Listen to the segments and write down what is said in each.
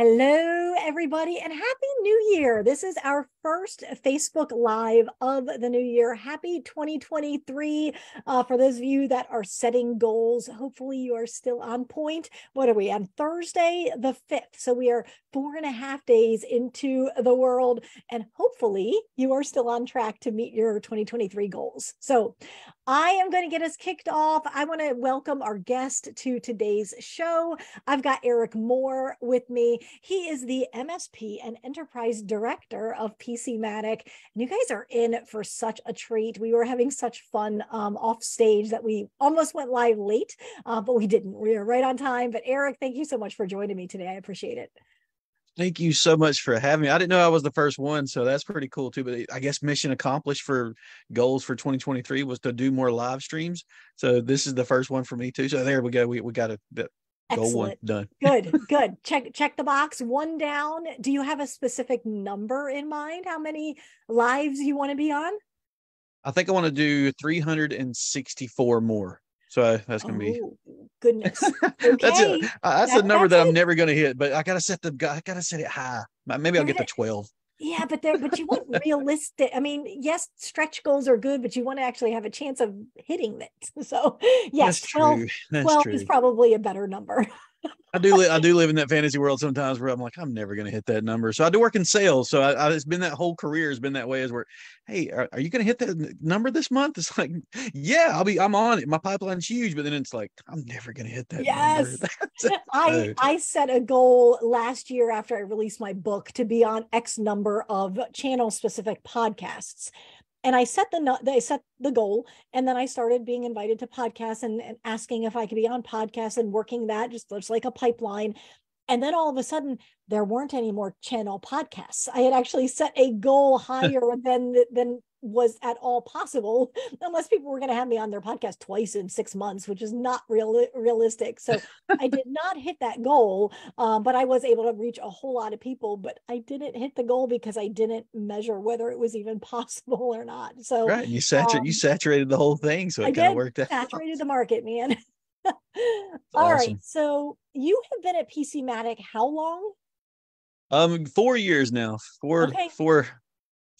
Hello, everybody, and Happy New Year. This is our first Facebook Live of the new year. Happy 2023. For those of you that are setting goals, hopefully you are still on point. What are we on Thursday, the 5th? So we are 4.5 days into the world, and hopefully you are still on track to meet your 2023 goals. So I am going to get us kicked off. I want to welcome our guest to today's show. I've got Eric Moore with me. He is the MSP and Enterprise Director of PC Matic. And you guys are in for such a treat. We were having such fun off stage that we almost went live late, but we didn't. We were right on time. But Eric, thank you so much for joining me today. I appreciate it. Thank you so much for having me. I didn't know I was the first one, so that's pretty cool too. But I guess mission accomplished for goals for 2023 was to do more live streams. So this is the first one for me too. So there we go. We got a goal one Excellent. done. Good. Check the box. One down. Do you have a specific number in mind? How many lives you want to be on? I think I want to do 364 more. So that's going to be Goodness. that's Okay. that's a number That's that I'm it. never going to hit, but I got to set it high. Maybe I'll get to 12. Yeah, but you want realistic. I mean, yes, stretch goals are good, but you want to actually have a chance of hitting it. So yes, That's 12, true. That's 12 is true. probably a better number. I do live in that fantasy world sometimes where I'm like, I'm never going to hit that number. So I do work in sales. So it's been that whole career has been that way, is where, hey, are you going to hit that number this month? It's like, yeah, I'm on it. My pipeline's huge, but then it's like, I'm never going to hit that number. Yes. I set a goal last year after I released my book to be on X number of channel specific podcasts. And I set the goal, and then I started being invited to podcasts and asking if I could be on podcasts and working that just like a pipeline. And then all of a sudden, there weren't any more channel podcasts. I had actually set a goal higher than was at all possible, unless people were going to have me on their podcast twice in 6 months, which is not realistic. So I did not hit that goal, but I was able to reach a whole lot of people. But I didn't hit the goal because I didn't measure whether it was even possible or not. So Right. You saturated the whole thing. So I it kind of did worked out. saturated the market, man. It's All right. awesome. So you have been at PC Matic how long? 4 years now. Okay.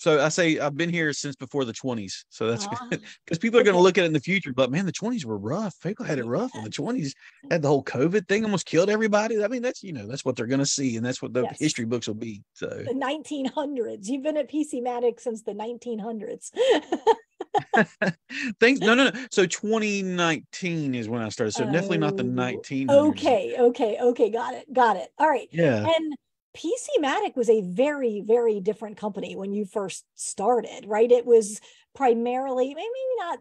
So I say I've been here since before the 20s. So that's good Ah, because people are going to okay. look at it in the future. But man, the 20s were rough. People had it rough in the 20s. Had the whole COVID thing almost killed everybody. I mean, that's what they're going to see, and that's what the Yes. history books will be. So The 1900s. You've been at PC Matic since the 1900s. things. No. So 2019 is when I started. So definitely not the Oh, 1900s. okay. Got it. All right. Yeah. And PC Matic was a very, very different company when you first started, right? It was primarily, maybe not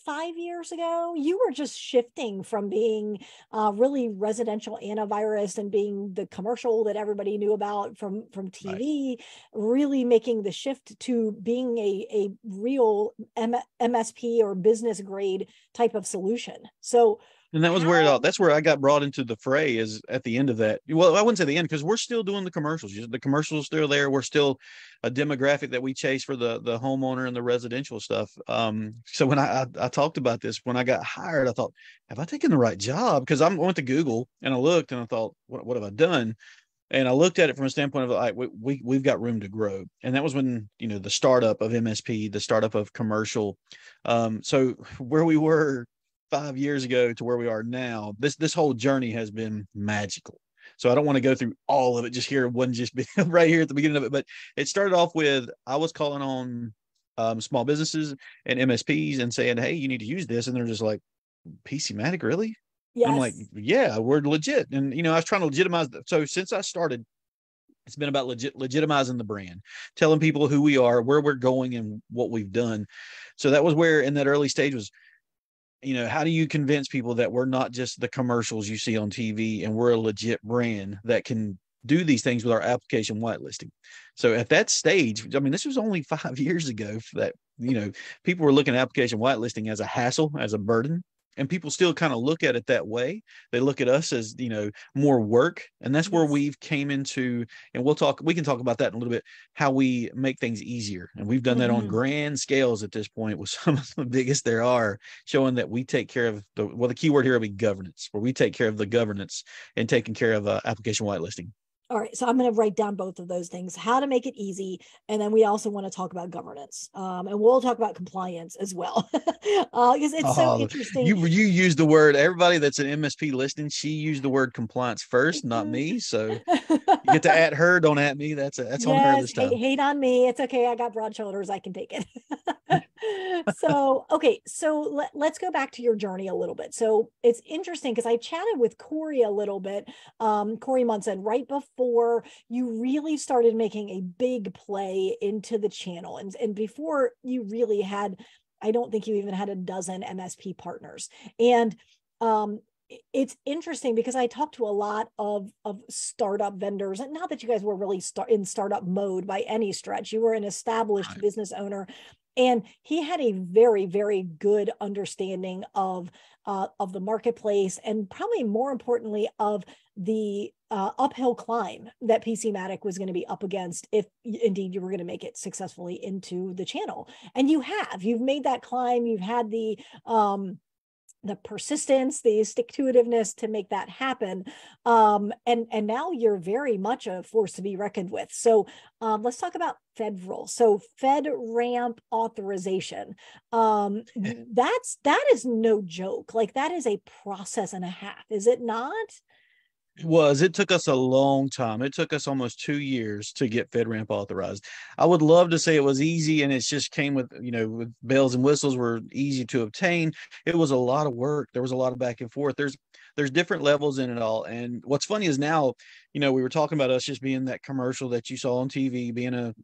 5 years ago, you were just shifting from being really residential antivirus and being the commercial that everybody knew about from Right. TV, really making the shift to being a real MSP or business grade type of solution. So And that was where how, that's where I got brought into the fray, is at the end of that. Well, I wouldn't say the end, because we're still doing the commercials. The commercials are still there. We're still a demographic that we chase for the homeowner and the residential stuff. So when I talked about this, when I got hired, I thought, have I taken the right job? Because I went to Google and I looked and I thought, what have I done? And I looked at it from a standpoint of like, we've got room to grow. And that was when, the startup of MSP, the startup of commercial. So where we were 5 years ago to where we are now, this whole journey has been magical. So I don't want to go through all of it just here, one just right here at the beginning of it. But it started off with, I was calling on small businesses and MSPs and saying, hey, you need to use this. And they're just like, PC Matic, really? And I'm like, yes. yeah, we're legit. And, I was trying to legitimize. So since I started, it's been about legitimizing the brand, telling people who we are, where we're going, and what we've done. So that was where in that early stage was, how do you convince people that we're not just the commercials you see on TV, and we're a legit brand that can do these things with our application whitelisting? So at that stage, I mean, this was only 5 years ago that, people were looking at application whitelisting as a hassle, as a burden. And people still kind of look at it that way. They look at us as, more work. And that's where Yes. we've came into, and we can talk about that in a little bit, how we make things easier. And we've done that on Mhm. grand scales at this point with some of the biggest there are, showing that we take care of the keyword here will be governance, where we take care of the governance and taking care of application whitelisting. All right, so I'm going to write down both of those things, how to make it easy. And then we also want to talk about governance. And we'll talk about compliance as well, because it's so Oh, interesting. you used the word, everybody that's an MSP listening, she used the word compliance first, not me. So you get to at her, don't at me. That's on her Yes, this hate, time. hate on me. It's okay. I got broad shoulders. I can take it. So, okay. So let's go back to your journey a little bit. So it's interesting because I chatted with Corey a little bit, Corey Munson, right before you really started making a big play into the channel. And before you really had, I don't think you even had a dozen MSP partners. And um, it's interesting because I talked to a lot of startup vendors, and not that you guys were really in startup mode by any stretch. You were an established Right. business owner, and he had a very, very good understanding of the marketplace, and probably more importantly of the uphill climb that PC Matic was going to be up against if indeed you were going to make it successfully into the channel. And you've made that climb. You've had the persistence, the stick-to-itiveness to make that happen. And now you're very much a force to be reckoned with. So let's talk about federal. So FedRAMP authorization. That is no joke. Like, that is a process and a half, is it not? It took us a long time. It took us almost 2 years to get FedRAMP authorized. I would love to say it was easy and it just came with, with bells and whistles, were easy to obtain. It was a lot of work. There was a lot of back and forth. There's different levels in it all. And what's funny is now, we were talking about us just being that commercial that you saw on TV, being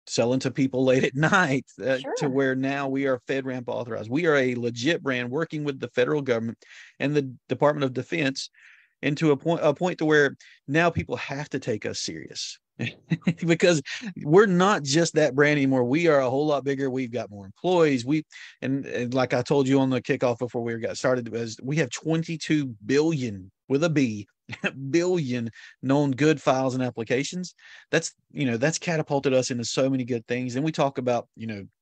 selling to people late at night, to Sure. where now we are FedRAMP authorized. We are a legit brand working with the federal government and the Department of Defense, and to a point to where now people have to take us serious because we're not just that brand anymore. We are a whole lot bigger. We've got more employees. And like I told you on the kickoff before we got started, as we have 22 billion with a B billion known good files and applications. That's catapulted us into so many good things. And we talk about,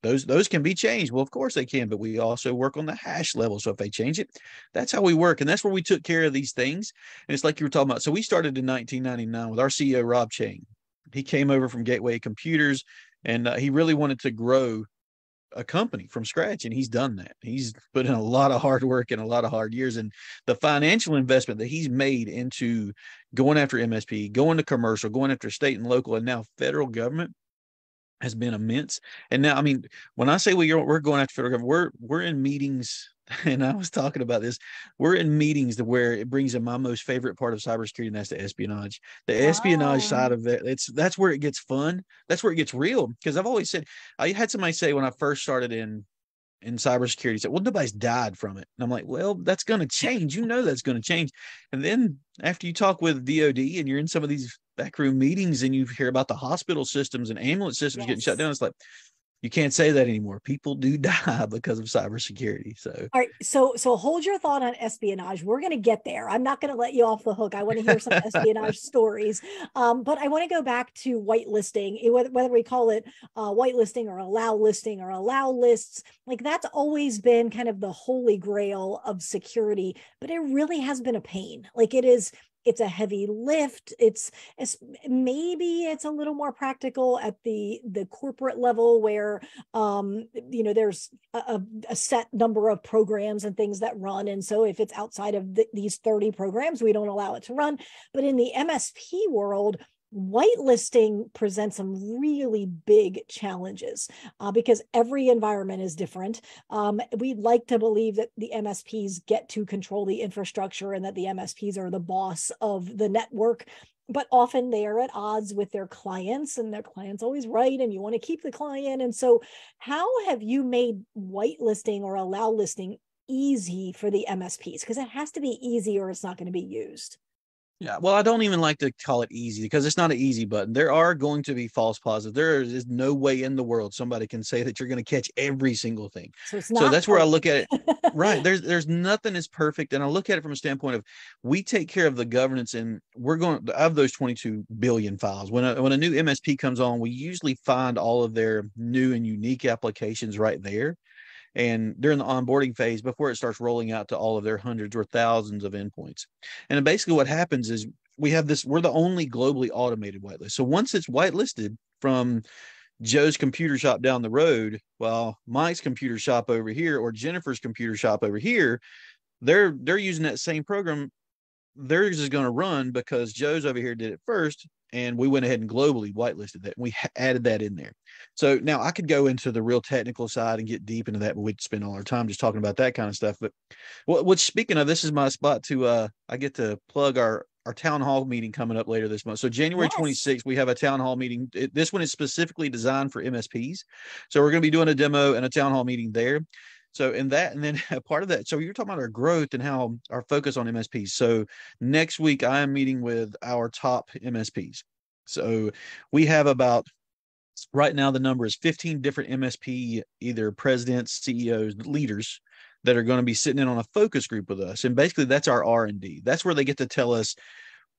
those can be changed. Well, of course they can, but we also work on the hash level. So if they change it, that's how we work. And that's where we took care of these things. And it's like you were talking about. So we started in 1999 with our CEO, Rob Chang. He came over from Gateway Computers, and he really wanted to grow a company from scratch, and he's done that. He's put in a lot of hard work and a lot of hard years, and the financial investment that he's made into going after MSP, going to commercial, going after state and local, and now federal government has been immense. And now, I mean, when I say we're going after federal government, we're in meetings. And I was talking about this. We're in meetings to where it brings in my most favorite part of cybersecurity, and that's the espionage. The espionage Ah, side of it, that's where it gets fun. That's where it gets real. Because I've always said, I had somebody say when I first started in cybersecurity, said, well, nobody's died from it. And I'm like, well, that's going to change. That's going to change. And then after you talk with DOD and you're in some of these backroom meetings and you hear about the hospital systems and ambulance systems getting shut yes. down, it's like, you can't say that anymore. People do die because of cybersecurity. So, All right, so hold your thought on espionage. We're going to get there. I'm not going to let you off the hook. I want to hear some espionage stories, but I want to go back to whitelisting. Whether we call it whitelisting or allow listing or allow lists, like, that's always been kind of the holy grail of security. But it really has been a pain. Like, it's a heavy lift. It's maybe it's a little more practical at the corporate level where there's a set number of programs and things that run, and so if it's outside of these 30 programs, we don't allow it to run. But in the MSP world, whitelisting presents some really big challenges because every environment is different. We'd like to believe that the MSPs get to control the infrastructure and that the MSPs are the boss of the network, but often they are at odds with their clients, and their client's always right, and you want to keep the client. And so how have you made whitelisting or allow listing easy for the MSPs? Because it has to be easy or it's not going to be used. yeah, well, I don't even like to call it easy because it's not an easy button. There are going to be false positives. There is no way in the world somebody can say that you're going to catch every single thing. So it's So not that's where I look perfect. at it. Right. There's nothing is perfect. And I look at it from a standpoint of, we take care of the governance, and we're going to have those 22 billion files. When a new MSP comes on, we usually find all of their new and unique applications right there. And during the onboarding phase, before it starts rolling out to all of their hundreds or thousands of endpoints. And basically what happens is we have this, we're the only globally automated whitelist. So once it's whitelisted from Joe's computer shop down the road, well, Mike's computer shop over here or Jennifer's computer shop over here, they're using that same program. Theirs is going to run because Joe's over here did it first, and we went ahead and globally whitelisted that. We added that in there. So now I could go into the real technical side and get deep into that, but we'd spend all our time just talking about that kind of stuff. But which, speaking of, this is my spot to I get to plug our town hall meeting coming up later this month. So January 26th, we have a town hall meeting. This one is specifically designed for MSPs. So we're going to be doing a demo and a town hall meeting there. So in that, and then a part of that, so you're talking about our growth and how our focus on MSPs. So next week, I am meeting with our top MSPs. So we have about, right now, the number is 15 different MSP, either presidents, CEOs, leaders that are going to be sitting in on a focus group with us. And basically that's our R&D. That's where they get to tell us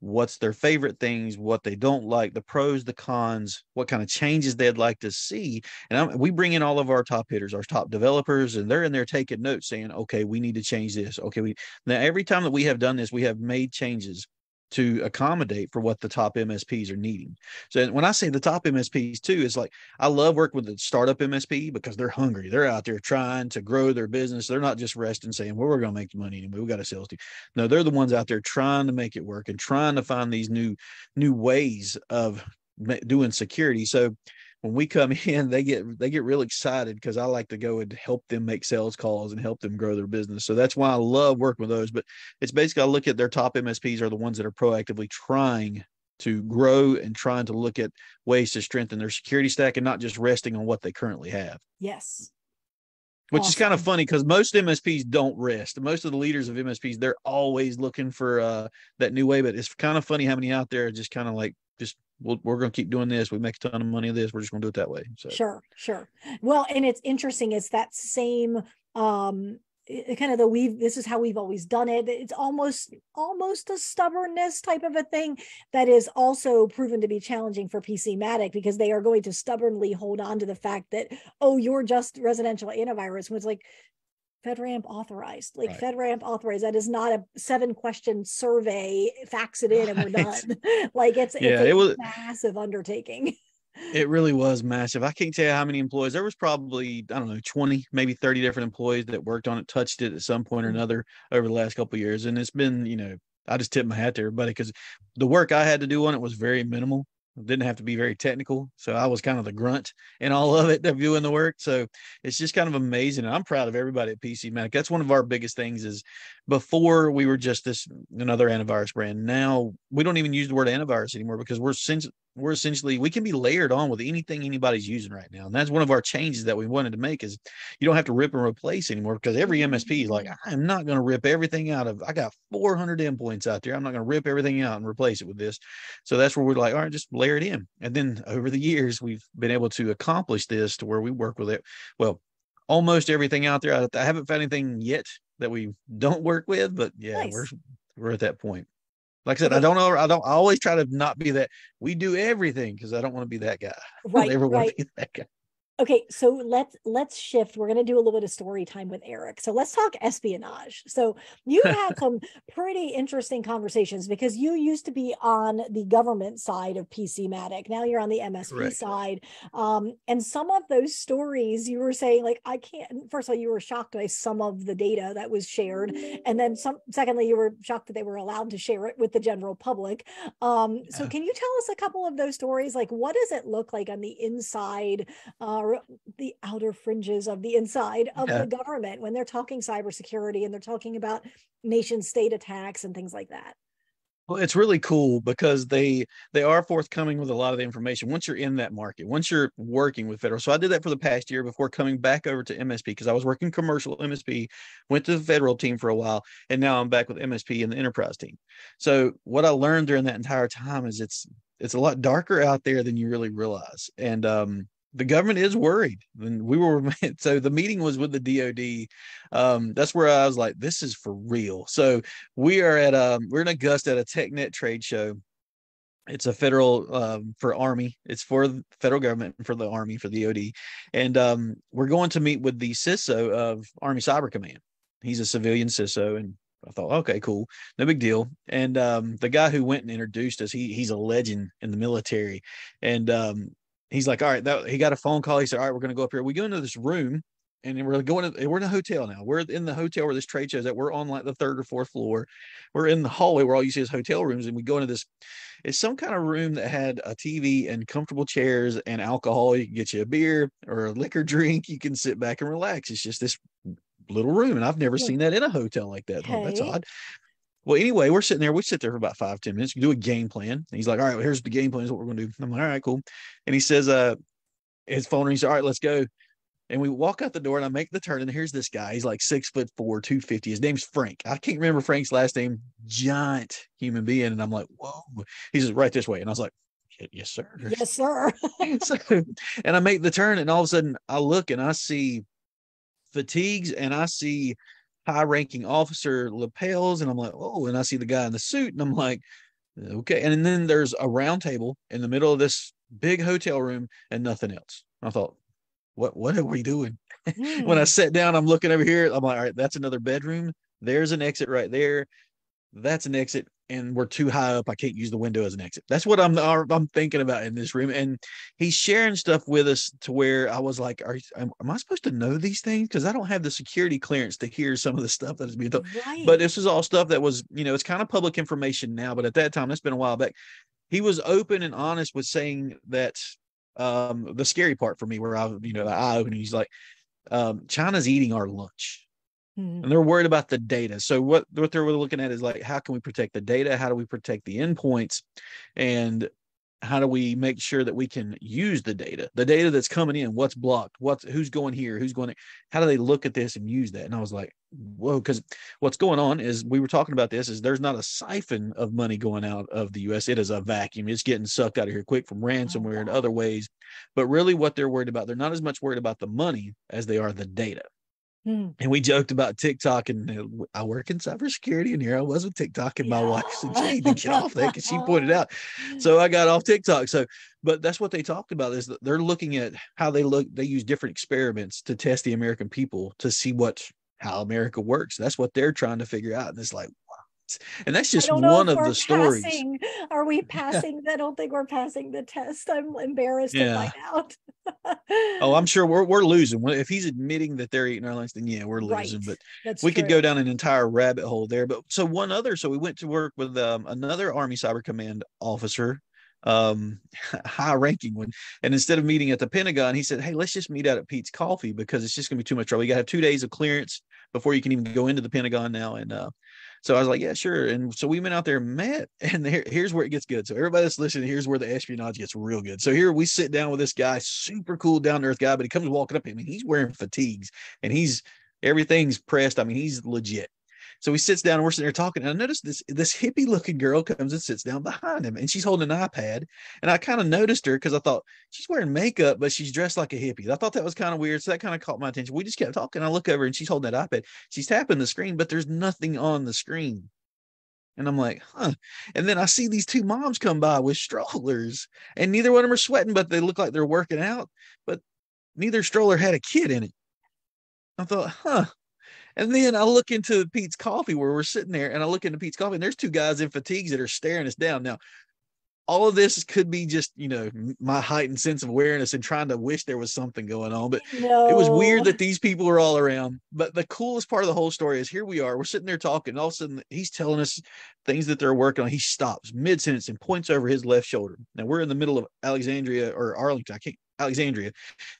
what's their favorite things, what they don't like, the pros, the cons, what kind of changes they'd like to see. And we bring in all of our top hitters, our top developers, and they're in there taking notes saying, okay, we need to change this. Okay. Now every time that we have done this, we have made changes to accommodate for what the top MSPs are needing. So when I say the top MSPs too, it's like, I love working with the startup MSP because they're hungry. They're out there trying to grow their business. They're not just resting saying, well, we're going to make money anyway. We got a sales team. No, they're the ones out there trying to make it work and trying to find these new ways of doing security. So when we come in, they get real excited because I like to go and help them make sales calls and help them grow their business. So that's why I love working with those. But it's basically, I look at their top MSPs are the ones that are proactively trying to grow and trying to look at ways to strengthen their security stack and not just resting on what they currently have. Yes. Which is kind of funny because most MSPs don't rest. Most of the leaders of MSPs, they're always looking for that new way. But it's kind of funny how many out there are just kind of like, we're going to keep doing this. We make a ton of money of this. We're just going to do it that way. So Sure. Well, and it's interesting. It's that same kind of this is how we've always done it. It's almost a stubbornness type of a thing that is also proven to be challenging for PC Matic, because they are going to stubbornly hold on to the fact that, oh, you're just residential antivirus, when it's like, FedRAMP authorized, like right. FedRAMP authorized. That is not a 7-question survey, fax it in and we're done. Like it's a massive undertaking. It really was massive. I can't tell you how many employees. There was probably, I don't know, 20, maybe 30 different employees that worked on it, touched it at some point or another over the last couple of years. And it's been, I just tip my hat to everybody because the work I had to do on it was very minimal. It didn't have to be very technical. So I was kind of the grunt in all of it, doing the work. So it's just kind of amazing. And I'm proud of everybody at PC Matic. That's one of our biggest things. Is before we were just another antivirus brand. Now we don't even use the word antivirus anymore because we're essentially, we can be layered on with anything anybody's using right now. And that's one of our changes that we wanted to make, is you don't have to rip and replace anymore, because every MSP is like, I'm not going to rip everything out of, I got 400 endpoints out there. I'm not going to rip everything out and replace it with this. So that's where we're like, all right, just layer it in. And then over the years, we've been able to accomplish this to where we work with it. Well, almost everything out there. I haven't found anything yet that we don't work with, but yeah, nice. We're at that point. Like I said, I don't know. I always try to not be that. We do everything because I don't want to be that guy. Right. I never want to be that guy. Okay, so let's shift. We're going to do a little bit of story time with Eric. So let's talk espionage. So you had some pretty interesting conversations, because you used to be on the government side of PC Matic. Now you're on the MSP Correct. Side. And some of those stories you were saying, like, I can't, first of all, you were shocked by some of the data that was shared. And then secondly, you were shocked that they were allowed to share it with the general public. So can you tell us a couple of those stories? Like, what does it look like on the inside, the outer fringes of the inside of the government when they're talking cybersecurity and they're talking about nation state attacks and things like that? Well, it's really cool because they are forthcoming with a lot of the information once you're in that market, once you're working with federal. So I did that for the past year before coming back over to MSP, because I was working commercial MSP, went to the federal team for a while, and now I'm back with MSP and the enterprise team. So what I learned during that entire time is it's a lot darker out there than you really realize. And the government is worried, and we were. So the meeting was with the DoD. That's where I was like, "This is for real." So we're in Augusta at a TechNet trade show. It's a federal for Army. It's for the federal government and for the Army, for the DoD, and we're going to meet with the CISO of Army Cyber Command. He's a civilian CISO, and I thought, okay, cool, no big deal. And the guy who went and introduced us, he's a legend in the military, and he's like, all right, he got a phone call. He said, all right, we're going to go up here. We go into this room, and then we're in a hotel now. We're in the hotel where this trade show is at. We're on like the third or fourth floor. We're in the hallway where all you see is hotel rooms, and we go into this. It's some kind of room that had a TV and comfortable chairs and alcohol. You can get you a beer or a liquor drink. You can sit back and relax. It's just this little room, and I've never seen that in a hotel like that. Oh, that's Okay. odd. Well, anyway, we're sitting there. We sit there for about 5-10 minutes. We do a game plan. And he's like, all right, well, here's the game plan. Is what we're going to do. I'm like, all right, cool. And he says, his phone rings. All right, let's go. And we walk out the door, and I make the turn. And here's this guy. He's like 6'4", 250. His name's Frank. I can't remember Frank's last name. Giant human being. And I'm like, whoa. He says, right this way. And I was like, yes, sir. Yes, sir. So, and I make the turn, and all of a sudden I look and I see fatigues, and I see high-ranking officer lapels, and I'm like, oh, and I see the guy in the suit, and I'm like, okay. And then there's a round table in the middle of this big hotel room and nothing else. I thought, what are we doing? When I sat down, I'm looking over here. I'm like, all right, that's another bedroom. There's an exit right there. That's an exit, and we're too high up. I can't use the window as an exit. That's what I'm thinking about in this room. And he's sharing stuff with us to where I was like, am I supposed to know these things? Because I don't have the security clearance to hear some of the stuff that is being told. Right. But this is all stuff that was, it's kind of public information now. But at that time, that's been a while back. He was open and honest with saying that the scary part for me, where I, eye opening, he's like, China's eating our lunch. And they're worried about the data. So what they're looking at is like, how can we protect the data? How do we protect the endpoints? And how do we make sure that we can use the data that's coming in, what's blocked, who's going here, who's going, how do they look at this and use that? And I was like, whoa, because what's going on is, we were talking about this, is there's not a siphon of money going out of the US. It is a vacuum. It's getting sucked out of here quick from ransomware and other ways. But really what they're worried about, they're not as much worried about the money as they are the data. And we joked about TikTok, and I work in cybersecurity, and here I was with TikTok, and my wife said, you need to get off that, because she pointed out. So I got off TikTok. So, but that's what they talked about, is that they're looking at how they use different experiments to test the American people to see how America works. That's what they're trying to figure out. And it's like, wow. And that's just one of the stories. Are we passing? I don't think we're passing the test. I'm embarrassed to find out. Oh, I'm sure we're losing. If he's admitting that they're eating our lunch, then yeah, we're losing. Right. But that's we could go down an entire rabbit hole there. But so we went to work with another Army Cyber Command officer, high ranking one. And instead of meeting at the Pentagon, he said, hey, let's just meet out at Pete's Coffee, because it's just gonna be too much trouble. You gotta have 2 days of clearance before you can even go into the Pentagon now. And so I was like, yeah, sure. And so we went out there and met, and here's where it gets good. So everybody that's listening, here's where the espionage gets real good. So here we sit down with this guy, super cool, down to earth guy, but he comes walking up. I mean, he's wearing fatigues, and everything's pressed. I mean, he's legit. So he sits down, and we're sitting there talking. And I noticed this hippie looking girl comes and sits down behind him, and she's holding an iPad. And I kind of noticed her, because I thought, she's wearing makeup, but she's dressed like a hippie. I thought that was kind of weird. So that kind of caught my attention. We just kept talking. I look over, and she's holding that iPad. She's tapping the screen, but there's nothing on the screen. And I'm like, huh. And then I see these two moms come by with strollers, and neither one of them are sweating, but they look like they're working out. But neither stroller had a kid in it. I thought, huh. And then I look into Pete's Coffee, where we're sitting there, and I look into Pete's Coffee, and there's two guys in fatigues that are staring us down. Now, all of this could be just, my heightened sense of awareness and trying to wish there was something going on. But it was weird that these people were all around. But the coolest part of the whole story is, here we are, we're sitting there talking, and all of a sudden he's telling us things that they're working on. He stops mid-sentence and points over his left shoulder. Now, we're in the middle of Alexandria or Arlington. Alexandria.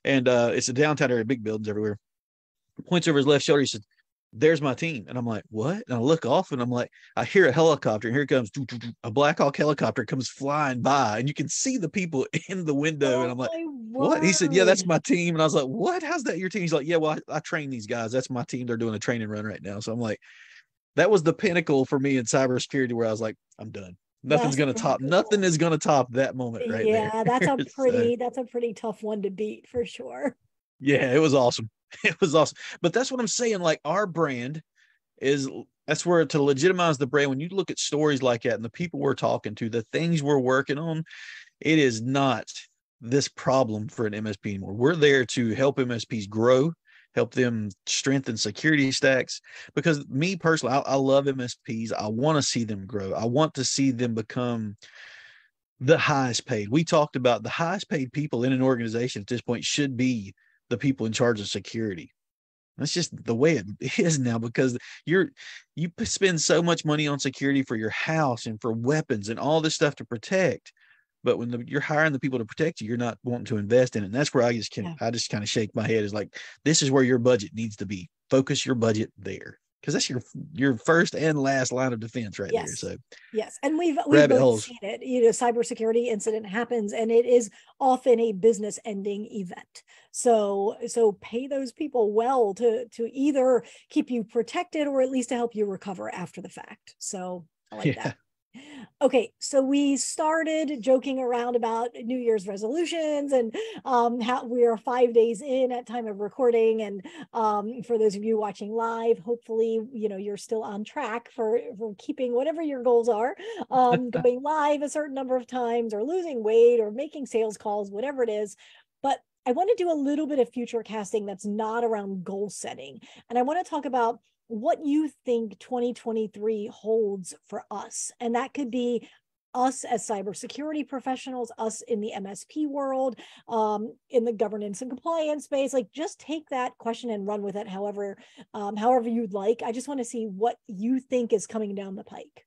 And it's a downtown area, big buildings everywhere. Points over his left shoulder. He said, there's my team. And I'm like, what? And I look off, and I'm like, I hear a helicopter, and here comes a Black Hawk helicopter comes flying by, and you can see the people in the window. And I'm like, what? He said, yeah, that's my team. And I was like, what? How's that your team? He's like, yeah, well, I train these guys. That's my team. They're doing a training run right now. So I'm like, that was the pinnacle for me in cybersecurity, where I was like, I'm done. Nothing is going to top that moment right there. Yeah, that's a pretty tough one to beat, for sure. Yeah, it was awesome. It was awesome. But that's what I'm saying. Like, our brand that's where, to legitimize the brand, when you look at stories like that and the people we're talking to, the things we're working on, it is not this problem for an MSP anymore. We're there to help MSPs grow help them strengthen security stacks. Because me personally, I love MSPs. I want to see them grow. I want to see them become the highest paid. We talked about the highest paid people in an organization at this point should be the people in charge of security. That's just the way it is now, because you spend so much money on security for your house and for weapons and all this stuff to protect. But when you're hiring the people to protect you, you're not wanting to invest in it. And that's where I just kind of shake my head, is like, this is where your budget needs to be. Focus your budget there, because that's your first and last line of defense right there. So yes, and we've rabbit both holes. seen it. Cybersecurity incident happens, and it is often a business ending event. So pay those people well to either keep you protected or at least to help you recover after the fact. So I like that. Okay, so we started joking around about New Year's resolutions and how we are 5 days in at time of recording. And for those of you watching live, hopefully, you're still on track for keeping whatever your goals are, going live a certain number of times, or losing weight, or making sales calls, whatever it is. But I want to do a little bit of future casting that's not around goal setting. And I want to talk about what you think 2023 holds for us. And that could be us as cybersecurity professionals, us in the MSP world, in the governance and compliance space. Like, just take that question and run with it however you'd like. I just want to see what you think is coming down the pike.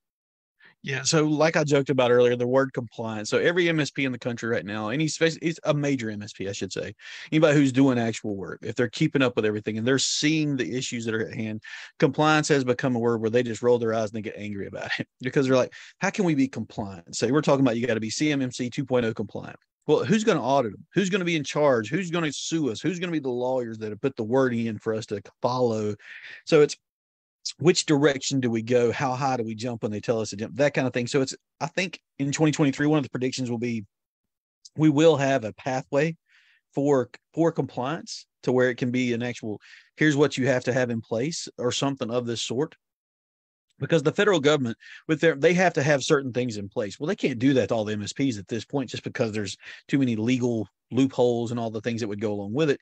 Yeah. So like I joked about earlier, the word compliance. So every MSP in the country right now, it's a major MSP, I should say, anybody who's doing actual work, if they're keeping up with everything and they're seeing the issues that are at hand, compliance has become a word where they just roll their eyes and they get angry about it, because they're like, how can we be compliant? Say, we're talking about, you got to be CMMC 2.0 compliant. Well, who's going to audit them? Who's going to be in charge? Who's going to sue us? Who's going to be the lawyers that have put the wording in for us to follow? So it's, which direction do we go? How high do we jump when they tell us to jump? That kind of thing. So I think in 2023, one of the predictions will be, we will have a pathway for compliance, to where it can be an actual, here's what you have to have in place, or something of this sort. Because the federal government, they have to have certain things in place. Well, they can't do that to all the MSPs at this point, just because there's too many legal loopholes and all the things that would go along with it.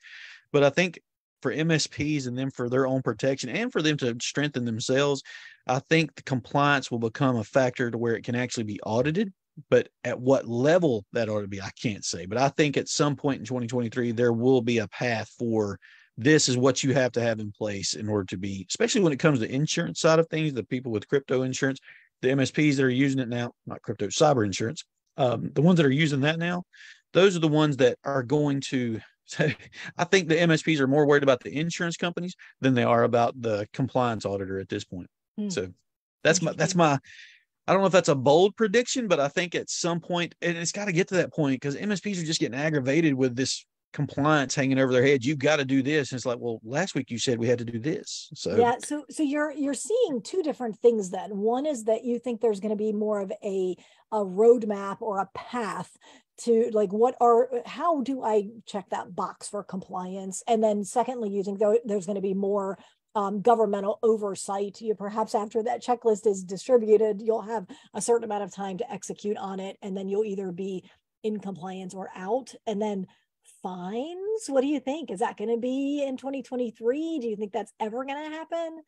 But I think for MSPs and them, for their own protection and for them to strengthen themselves, I think the compliance will become a factor to where it can actually be audited. But at what level that ought to be, I can't say. But I think at some point in 2023, there will be a path for, this is what you have to have in place in order to be, especially when it comes to insurance side of things, the people with crypto insurance, the MSPs that are using it now, not crypto, cyber insurance, the ones that are using that now, those are the ones that are going to, so I think the MSPs are more worried about the insurance companies than they are about the compliance auditor at this point. So that's my, I don't know if that's a bold prediction, but I think at some point, and it's got to get to that point, because MSPs are just getting aggravated with this compliance hanging over their heads. You've got to do this. And it's like, well, last week you said we had to do this. So yeah, so you're seeing two different things then. One is that you think there's going to be more of a roadmap or a path to, like, how do I check that box for compliance? And then secondly, you think there's going to be more governmental oversight. Perhaps after that checklist is distributed, you'll have a certain amount of time to execute on it, and then you'll either be in compliance or out. And then fines, what do you think? Is that going to be in 2023? Do you think that's ever going to happen?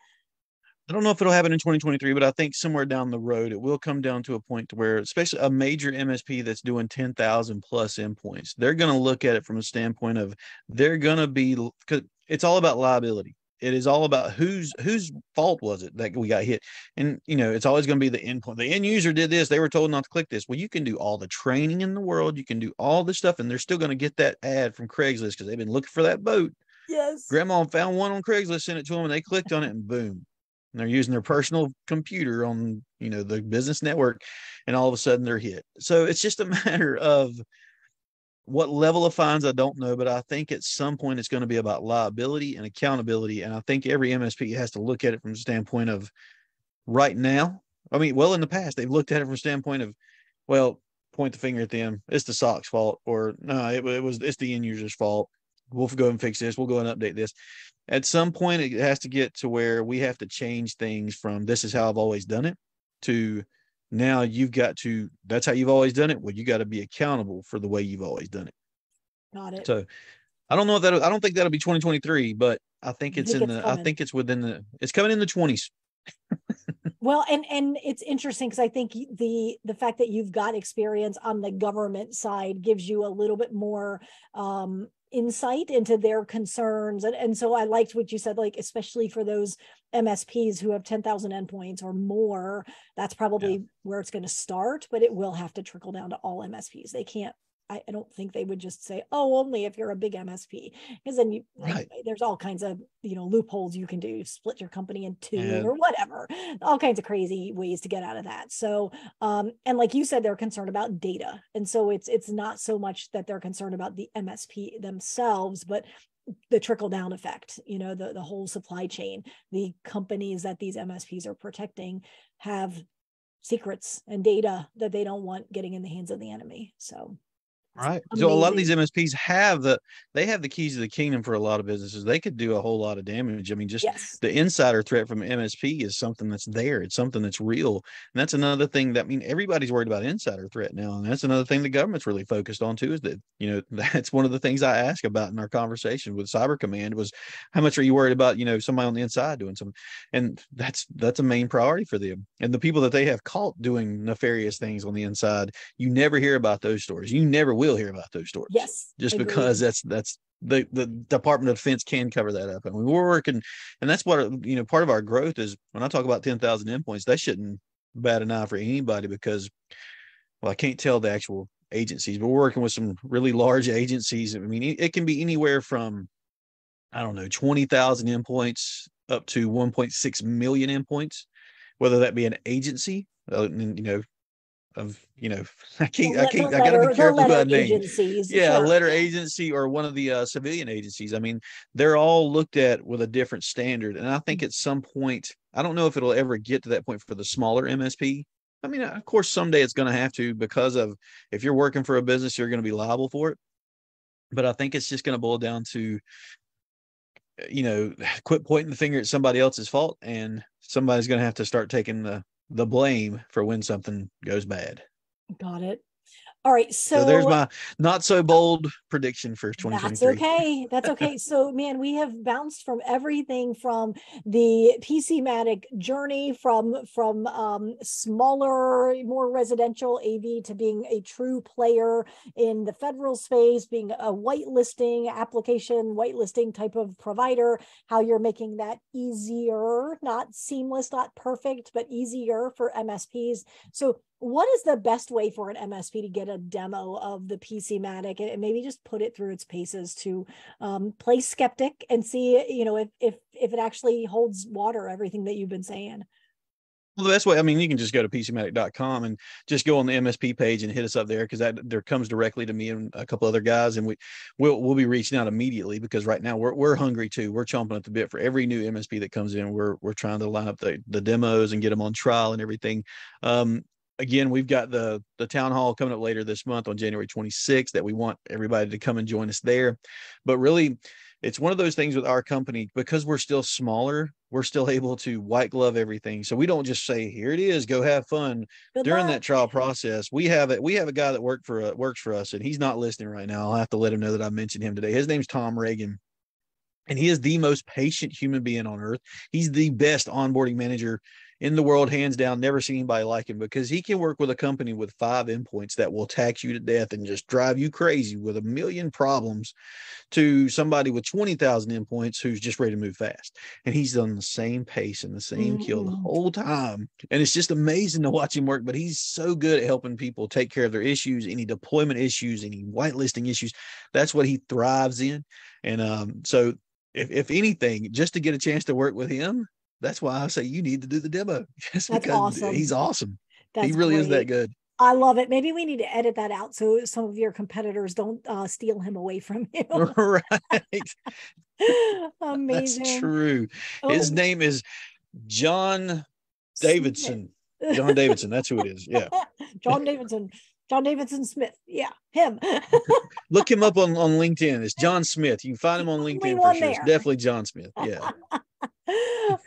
I don't know if it'll happen in 2023, but I think somewhere down the road, it will come down to a point to where, especially a major MSP that's doing 10,000 plus endpoints, they're going to look at it from a standpoint of, they're going to be, because it's all about liability. It is all about whose fault was it that we got hit. And, it's always going to be the endpoint. The end user did this. They were told not to click this. Well, you can do all the training in the world. You can do all this stuff, and they're still going to get that ad from Craigslist because they've been looking for that boat. Yes. Grandma found one on Craigslist, sent it to them, and they clicked on it, and boom. And they're using their personal computer on, the business network, and all of a sudden they're hit. So it's just a matter of what level of fines, I don't know, but I think at some point it's going to be about liability and accountability. And I think every MSP has to look at it from the standpoint of, right now, in the past, they've looked at it from the standpoint of, well, point the finger at them. It's the SOC's fault, or no, it's the end user's fault. We'll go and fix this. We'll go and update this. At some point, it has to get to where we have to change things from, this is how I've always done it, to, now you've got to, that's how you've always done it. Well, you got to be accountable for the way you've always done it. Got it. So I don't know if that, I don't think that'll be 2023, but I think I it's think in it's the, I coming. think it's within the, it's coming in the 20s. Well, and it's interesting because I think the fact that you've got experience on the government side gives you a little bit more insight into their concerns. And so I liked what you said, like, especially for those MSPs who have 10,000 endpoints or more, that's Yeah. probably where it's going to start, but it will have to trickle down to all MSPs. They can't, I don't think they would just say, oh, only if you're a big MSP, because then you, Right. there's all kinds of, loopholes you can do, split your company in two And or whatever, all kinds of crazy ways to get out of that. So, and like you said, they're concerned about data. And so it's not so much that they're concerned about the MSP themselves, but the trickle down effect, the whole supply chain. The companies that these MSPs are protecting have secrets and data that they don't want getting in the hands of the enemy. So it's right. So a lot of these amazing. MSPs have they have the keys to the kingdom for a lot of businesses. They could do a whole lot of damage. I mean, just Yes. the insider threat from MSP is something that's there. It's something that's real. And that's another thing that, I mean, everybody's worried about insider threat now. And that's another thing the government's really focused on too, is that, that's one of the things I asked about in our conversation with Cyber Command was, how much are you worried about, somebody on the inside doing something? And that's a main priority for them. And the people that they have caught doing nefarious things on the inside, you never hear about those stories. You never will hear about those stories, Yes. just because Agreed. that's the Department of Defense can cover that up. I mean, we're working, and that's what, part of our growth is. When I talk about 10,000 endpoints, that shouldn't bat an eye for anybody, because, well, I can't tell the actual agencies, but we're working with some really large agencies. I mean, it can be anywhere from, I don't know, 20,000 endpoints up to 1.6 million endpoints, whether that be an agency, of, I got to be The careful who I letter name. agencies, Yeah, a sure. letter agency or one of the civilian agencies. I mean, they're all looked at with a different standard. And I think at some point, I don't know if it'll ever get to that point for the smaller MSP. I mean, of course, someday it's going to have to, because of, if you're working for a business, you're going to be liable for it. But I think it's just going to boil down to, quit pointing the finger at somebody else's fault, and somebody's going to have to start taking the blame for when something goes bad. Got it. All right. So there's So my not so bold prediction for that's 2023. okay. That's okay. So, man, we have bounced from everything from the PC Matic journey from smaller, more residential AV to being a true player in the federal space, being a whitelisting application, whitelisting type of provider, how you're making that easier, not seamless, not perfect, but easier for MSPs. So what is the best way for an MSP to get a demo of the PC Matic and maybe just put it through its paces to play skeptic and see, if it actually holds water, everything that you've been saying? Well, the best way, I mean, you can just go to PCmatic.com and just go on the MSP page and hit us up there, because that there comes directly to me and a couple other guys, and we'll be reaching out immediately, because right now we're hungry too. We're chomping at the bit for every new MSP that comes in. We're trying to line up the demos and get them on trial and everything. Again, we've got the town hall coming up later this month on January 26th that we want everybody to come and join us there. But really, it's one of those things with our company, because we're still smaller, we're still able to white glove everything. So we don't just say, here it is, go have fun. Good During that luck. trial process, we have a guy that works for us, and he's not listening right now. I'll have to let him know that I mentioned him today. His name's Tom Reagan, and he is the most patient human being on earth. He's the best onboarding manager in the world, hands down. Never seen anybody like him, because he can work with a company with 5 endpoints that will tax you to death and just drive you crazy with a million problems, to somebody with 20,000 endpoints who's just ready to move fast. And he's done the same pace and the same kill the Mm-hmm. whole time. And it's just amazing to watch him work. But he's so good at helping people take care of their issues, any deployment issues, any whitelisting issues. That's what he thrives in. And so if anything, just to get a chance to work with him, that's why I say you need to do the demo, just That's because he's awesome. awesome. He That's really is that great. good. I love it. Maybe we need to edit that out so some of your competitors don't steal him away from you. Right. That's Amazing. true. His Oh, name is John Smith. Davidson. John Davidson. That's who it is. Yeah. John Davidson. John Davidson Smith. Yeah, him. Look him up on LinkedIn. It's John Smith. You can find him on Only LinkedIn for one sure. It's there. definitely John Smith. Yeah.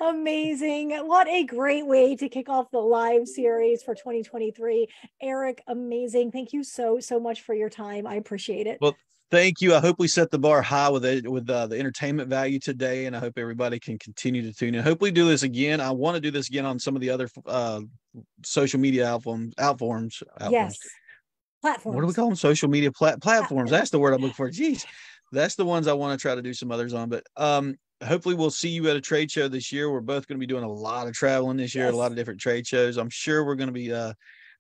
Amazing. What a great way to kick off the live series for 2023. Eric, amazing. Thank you so, so much for your time. I appreciate it. Well, thank you. I hope we set the bar high with it, with the entertainment value today, and I hope everybody can continue to tune in. Hopefully, do this again. I want to do this again on some of the other social media outforms. Yes. What do we Platforms. call them? Social media platforms. That's Platforms. the word I'm looking for. Jeez, that's the ones I want to try to do some others on. But hopefully, we'll see you at a trade show this year. We're both going to be doing a lot of traveling this year, a lot Yes. of different trade shows. I'm sure we're going to be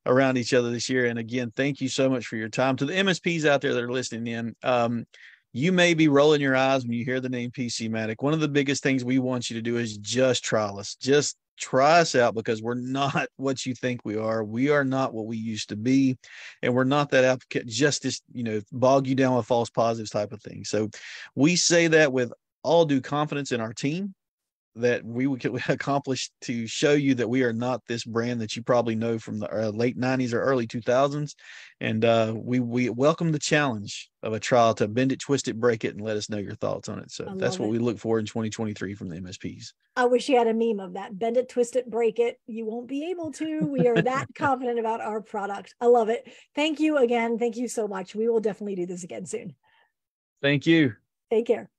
around each other this year. And again, thank you so much for your time. To the MSPs out there that are listening in, you may be rolling your eyes when you hear the name PC Matic. One of the biggest things we want you to do is just trial us. Just try us out, because we're not what you think we are. We are not what we used to be. And we're not that applicant just to, bog you down with false positives type of thing. So we say that with all due confidence in our team, that we would accomplish, to show you that we are not this brand that you probably know from the late 90s or early 2000s. And we welcome the challenge of a trial to bend it, twist it, break it, and let us know your thoughts on it. So I that's love what it. we look for in 2023 from the MSPs. I wish you had a meme of that. Bend it, twist it, break it. You won't be able to. We are that confident about our product. I love it. Thank you again. Thank you so much. We will definitely do this again soon. Thank you. Take care.